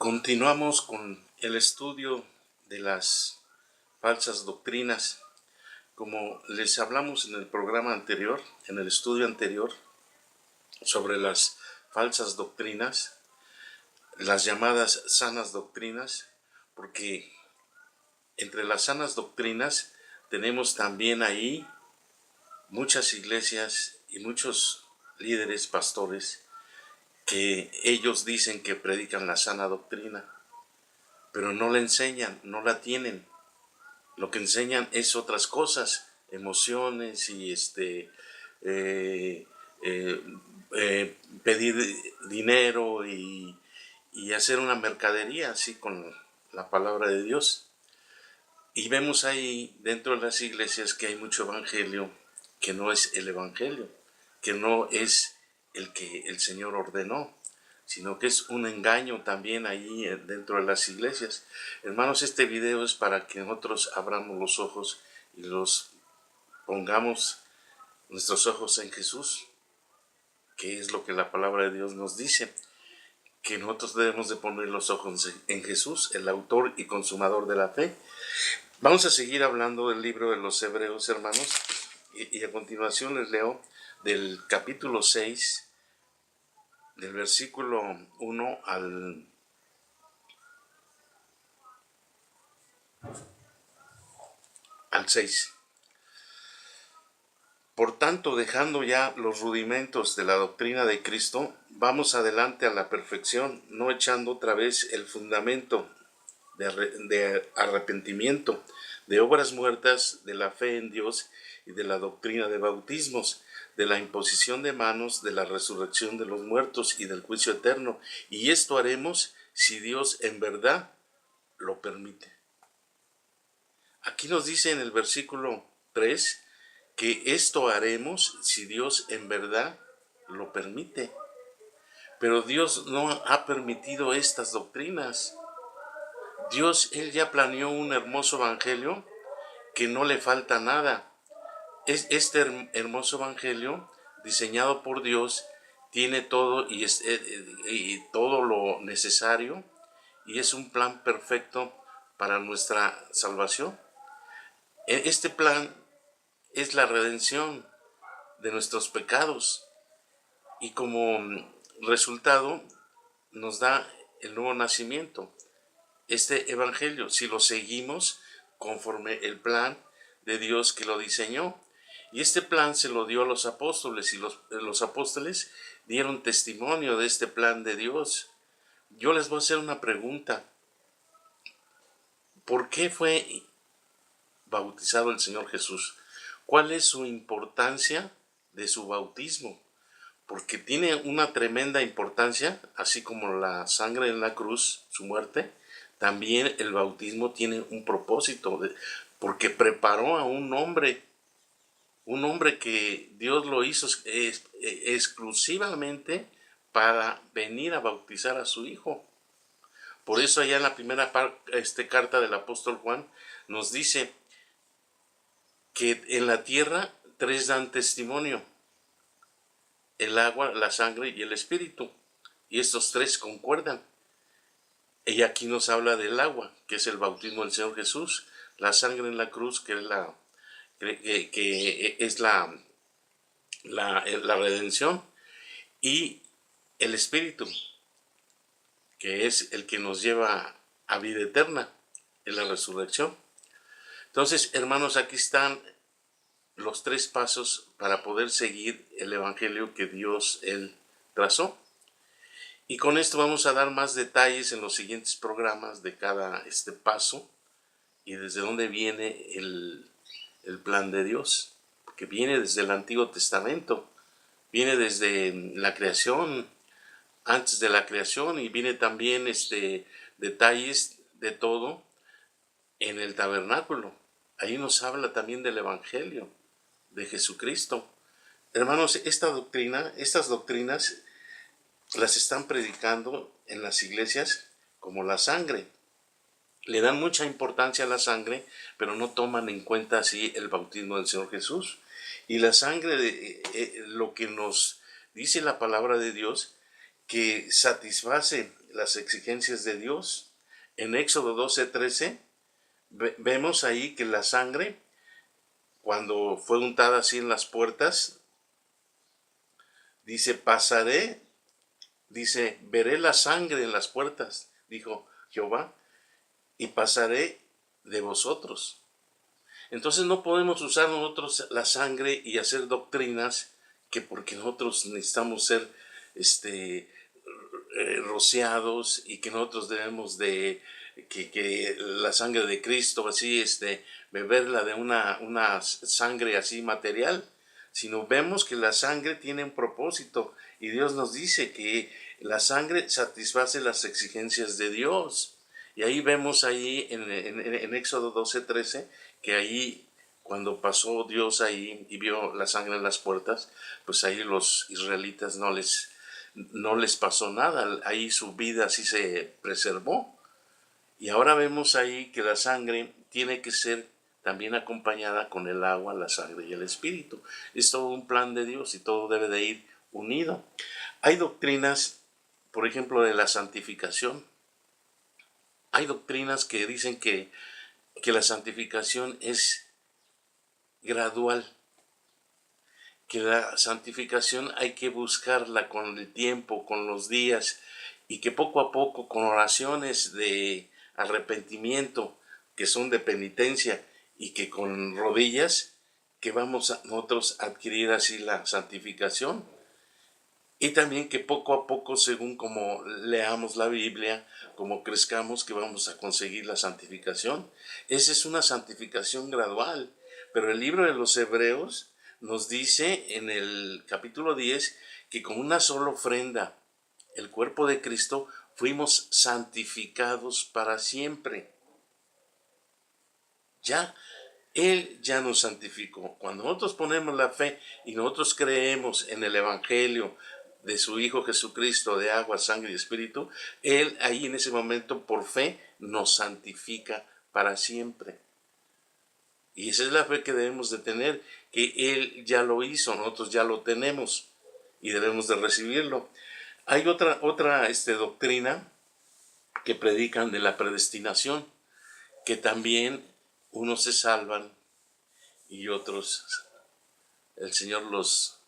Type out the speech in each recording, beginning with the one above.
Continuamos con el estudio de las falsas doctrinas. Como les hablamos en el programa anterior, en el estudio anterior, sobre las falsas doctrinas, las llamadas sanas doctrinas, porque entre las sanas doctrinas tenemos también ahí muchas iglesias y muchos líderes, pastores, que ellos dicen que predican la sana doctrina, pero no la enseñan, no la tienen. Lo que enseñan es otras cosas, emociones y pedir dinero y hacer una mercadería así con la palabra de Dios. Y vemos ahí dentro de las iglesias que hay mucho evangelio que no es el evangelio, que no es el que el Señor ordenó, sino que es un engaño también ahí dentro de las iglesias. Hermanos, este video es para que nosotros abramos los ojos y los pongamos nuestros ojos en Jesús, que es lo que la palabra de Dios nos dice, que nosotros debemos de poner los ojos en Jesús, el autor y consumador de la fe. Vamos a seguir hablando del libro de los Hebreos, hermanos, y a continuación les leo del capítulo 6, del versículo 1 al 6. Por tanto, dejando ya los rudimentos de la doctrina de Cristo, vamos adelante a la perfección, no echando otra vez el fundamento de arrepentimiento, de obras muertas, de la fe en Dios y de la doctrina de bautismos, de la imposición de manos, de la resurrección de los muertos y del juicio eterno. Y esto haremos si Dios en verdad lo permite. Aquí nos dice en el versículo 3 que esto haremos si Dios en verdad lo permite. Pero Dios no ha permitido estas doctrinas. Dios, Él ya planeó un hermoso evangelio que no le falta nada. Este hermoso evangelio, diseñado por Dios, tiene todo y todo lo necesario, y es un plan perfecto para nuestra salvación. Este plan es la redención de nuestros pecados, y como resultado nos da el nuevo nacimiento. Este evangelio, si lo seguimos conforme el plan de Dios que lo diseñó. Y este plan se lo dio a los apóstoles, y los apóstoles dieron testimonio de este plan de Dios. Yo les voy a hacer una pregunta. ¿Por qué fue bautizado el Señor Jesús? ¿Cuál es su importancia de su bautismo? Porque tiene una tremenda importancia, así como la sangre en la cruz, su muerte. También el bautismo tiene un propósito, porque preparó a un hombre que Dios lo hizo exclusivamente para venir a bautizar a su Hijo. Por eso allá en la primera carta del apóstol Juan nos dice que en la tierra tres dan testimonio: el agua, la sangre y el espíritu. Y estos tres concuerdan. Y aquí nos habla del agua, que es el bautismo del Señor Jesús; la sangre en la cruz, que es la redención; y el espíritu, que es el que nos lleva a vida eterna, en la resurrección. Entonces, hermanos, aquí están los tres pasos para poder seguir el evangelio que Dios, Él trazó. Y con esto vamos a dar más detalles en los siguientes programas de cada paso y desde dónde viene el plan de Dios, porque viene desde el Antiguo Testamento, viene desde la creación, antes de la creación, y viene también detalles de todo en el tabernáculo. Ahí nos habla también del evangelio de Jesucristo. Hermanos, estas doctrinas las están predicando en las iglesias como la sangre. Le dan mucha importancia a la sangre, pero no toman en cuenta así el bautismo del Señor Jesús. Y la sangre, lo que nos dice la palabra de Dios, que satisface las exigencias de Dios. En Éxodo 12:13 vemos ahí que la sangre, cuando fue untada así en las puertas, dice, veré la sangre en las puertas, dijo Jehová, y pasaré de vosotros. Entonces no podemos usar nosotros la sangre y hacer doctrinas que porque nosotros necesitamos ser rociados y que nosotros debemos de que la sangre de Cristo así beberla de una sangre así material, sino vemos que la sangre tiene un propósito y Dios nos dice que la sangre satisface las exigencias de Dios. Y ahí vemos ahí en Éxodo 12:13 que ahí cuando pasó Dios ahí y vio la sangre en las puertas, pues ahí los israelitas no les pasó nada, ahí su vida así se preservó. Y ahora vemos ahí que la sangre tiene que ser también acompañada con el agua, la sangre y el espíritu. Es todo un plan de Dios y todo debe de ir unido. Hay doctrinas, por ejemplo, de la santificación. Hay doctrinas que dicen que la santificación es gradual, que la santificación hay que buscarla con el tiempo, con los días, y que poco a poco, con oraciones de arrepentimiento, que son de penitencia, y que con rodillas, que vamos a nosotros a adquirir así la santificación. Y también que poco a poco, según como leamos la Biblia, como crezcamos, que vamos a conseguir la santificación. Esa es una santificación gradual. Pero el libro de los Hebreos nos dice en el capítulo 10 que con una sola ofrenda, el cuerpo de Cristo, fuimos santificados para siempre. Ya, Él ya nos santificó. Cuando nosotros ponemos la fe y nosotros creemos en el Evangelio de su Hijo Jesucristo, de agua, sangre y espíritu, Él ahí en ese momento por fe nos santifica para siempre. Y esa es la fe que debemos de tener, que Él ya lo hizo, nosotros ya lo tenemos y debemos de recibirlo. Hay otra doctrina que predican de la predestinación, que también unos se salvan y otros el Señor los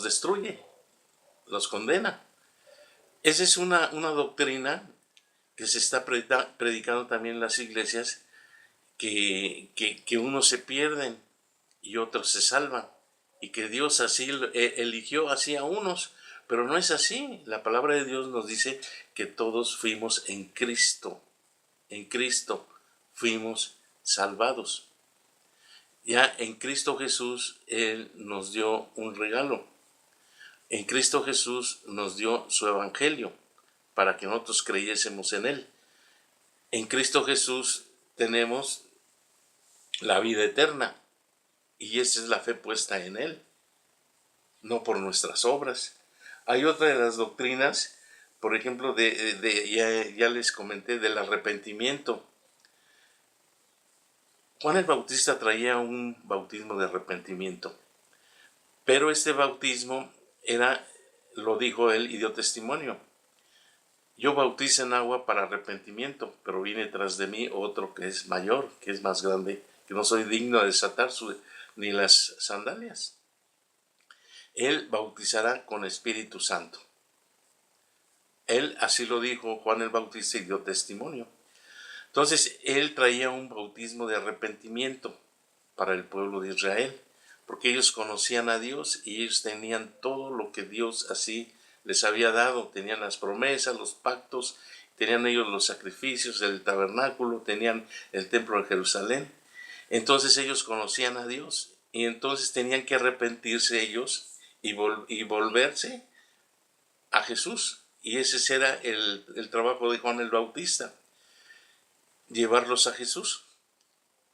destruye, los condena. Esa es una doctrina que se está predicando también en las iglesias, que unos se pierden y otros se salvan, y que Dios así eligió así a unos, pero no es así. La palabra de Dios nos dice que todos fuimos en Cristo fuimos salvados. Ya en Cristo Jesús Él nos dio un regalo. En Cristo Jesús nos dio su evangelio para que nosotros creyésemos en Él. En Cristo Jesús tenemos la vida eterna y esa es la fe puesta en Él, no por nuestras obras. Hay otra de las doctrinas, por ejemplo, ya les comenté del arrepentimiento. Juan el Bautista traía un bautismo de arrepentimiento, pero este bautismo lo dijo él y dio testimonio. Yo bautizo en agua para arrepentimiento, pero viene tras de mí otro que es mayor, que es más grande, que no soy digno de desatar ni las sandalias. Él bautizará con Espíritu Santo. Él así lo dijo Juan el Bautista y dio testimonio. Entonces él traía un bautismo de arrepentimiento para el pueblo de Israel, porque ellos conocían a Dios y ellos tenían todo lo que Dios así les había dado. Tenían las promesas, los pactos, tenían ellos los sacrificios, el tabernáculo, tenían el templo de Jerusalén. Entonces ellos conocían a Dios y entonces tenían que arrepentirse ellos y volverse a Jesús. Y ese era el trabajo de Juan el Bautista, llevarlos a Jesús,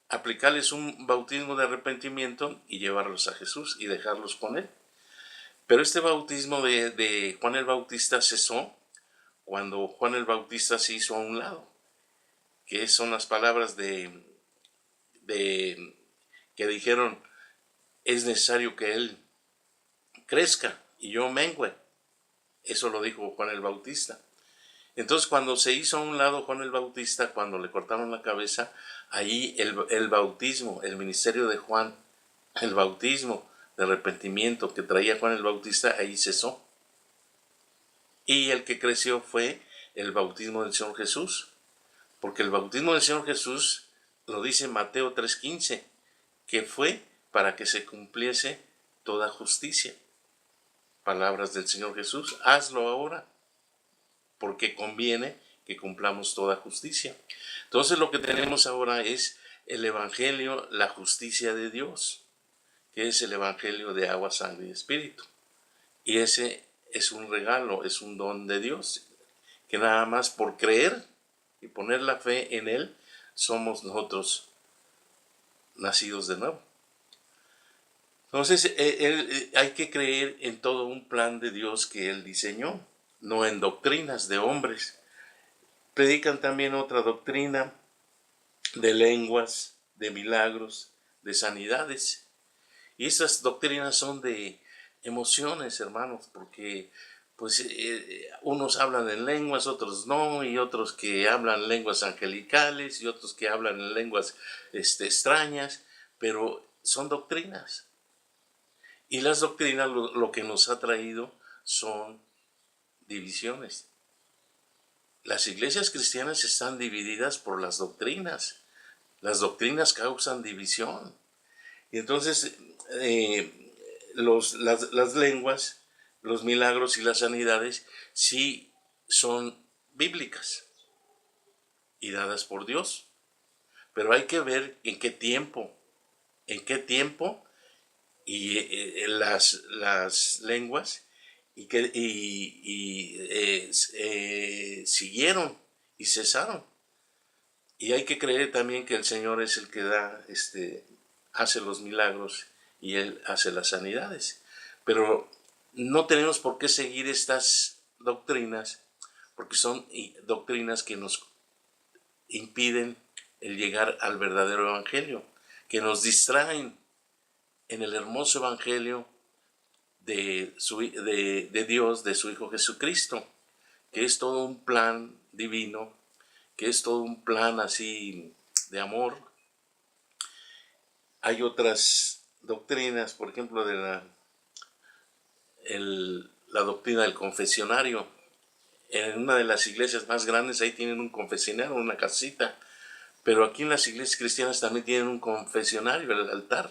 aplicarles un bautismo de arrepentimiento y llevarlos a Jesús y dejarlos con Él. Pero este bautismo de Juan el Bautista cesó cuando Juan el Bautista se hizo a un lado, que son las palabras que dijeron: es necesario que Él crezca y yo mengüe. Eso lo dijo Juan el Bautista. Entonces cuando se hizo a un lado Juan el Bautista, cuando le cortaron la cabeza, ahí el bautismo, el ministerio de Juan, el bautismo de arrepentimiento que traía Juan el Bautista, ahí cesó. Y el que creció fue el bautismo del Señor Jesús, porque el bautismo del Señor Jesús lo dice Mateo 3:15, que fue para que se cumpliese toda justicia. Palabras del Señor Jesús, hazlo ahora, porque conviene que cumplamos toda justicia. Entonces lo que tenemos ahora es el Evangelio, la justicia de Dios, que es el Evangelio de agua, sangre y espíritu. Y ese es un regalo, es un don de Dios, que nada más por creer y poner la fe en Él, somos nosotros nacidos de nuevo. Entonces hay que creer en todo un plan de Dios que Él diseñó, no en doctrinas de hombres. Predican también otra doctrina de lenguas, de milagros, de sanidades. Y esas doctrinas son de emociones, hermanos, porque pues unos hablan en lenguas, otros no, y otros que hablan lenguas angelicales, y otros que hablan en lenguas extrañas, pero son doctrinas. Y las doctrinas lo que nos ha traído son divisiones. Las iglesias cristianas están divididas por las doctrinas. Las doctrinas causan división. Y entonces las lenguas, los milagros y las sanidades sí son bíblicas y dadas por Dios. Pero hay que ver en qué tiempo y las lenguas siguieron y cesaron. Y hay que creer también que el Señor es el que hace los milagros y Él hace las sanidades. Pero no tenemos por qué seguir estas doctrinas, porque son doctrinas que nos impiden el llegar al verdadero evangelio, que nos distraen en el hermoso evangelio de Dios, de su Hijo Jesucristo, que es todo un plan divino, que es todo un plan así de amor. Hay otras doctrinas, por ejemplo, de la doctrina del confesionario. En una de las iglesias más grandes ahí tienen un confesionario, una casita, pero aquí en las iglesias cristianas también tienen un confesionario, el altar.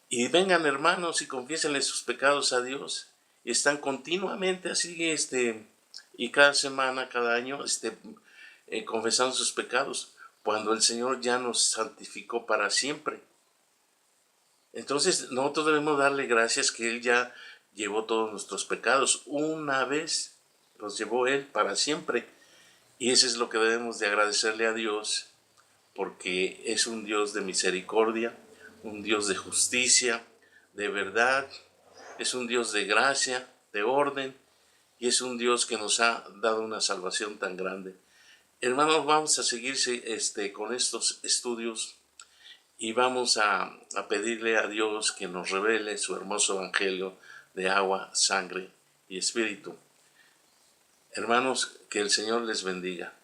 Y vengan hermanos y confiésenle sus pecados a Dios. Y están continuamente así, y cada semana, cada año, confesando sus pecados, cuando el Señor ya nos santificó para siempre. Entonces nosotros debemos darle gracias que Él ya llevó todos nuestros pecados. Una vez los llevó Él para siempre. Y eso es lo que debemos de agradecerle a Dios, porque es un Dios de misericordia, un Dios de justicia, de verdad, es un Dios de gracia, de orden, y es un Dios que nos ha dado una salvación tan grande. Hermanos, vamos a seguir con estos estudios y vamos a pedirle a Dios que nos revele su hermoso evangelio de agua, sangre y espíritu. Hermanos, que el Señor les bendiga.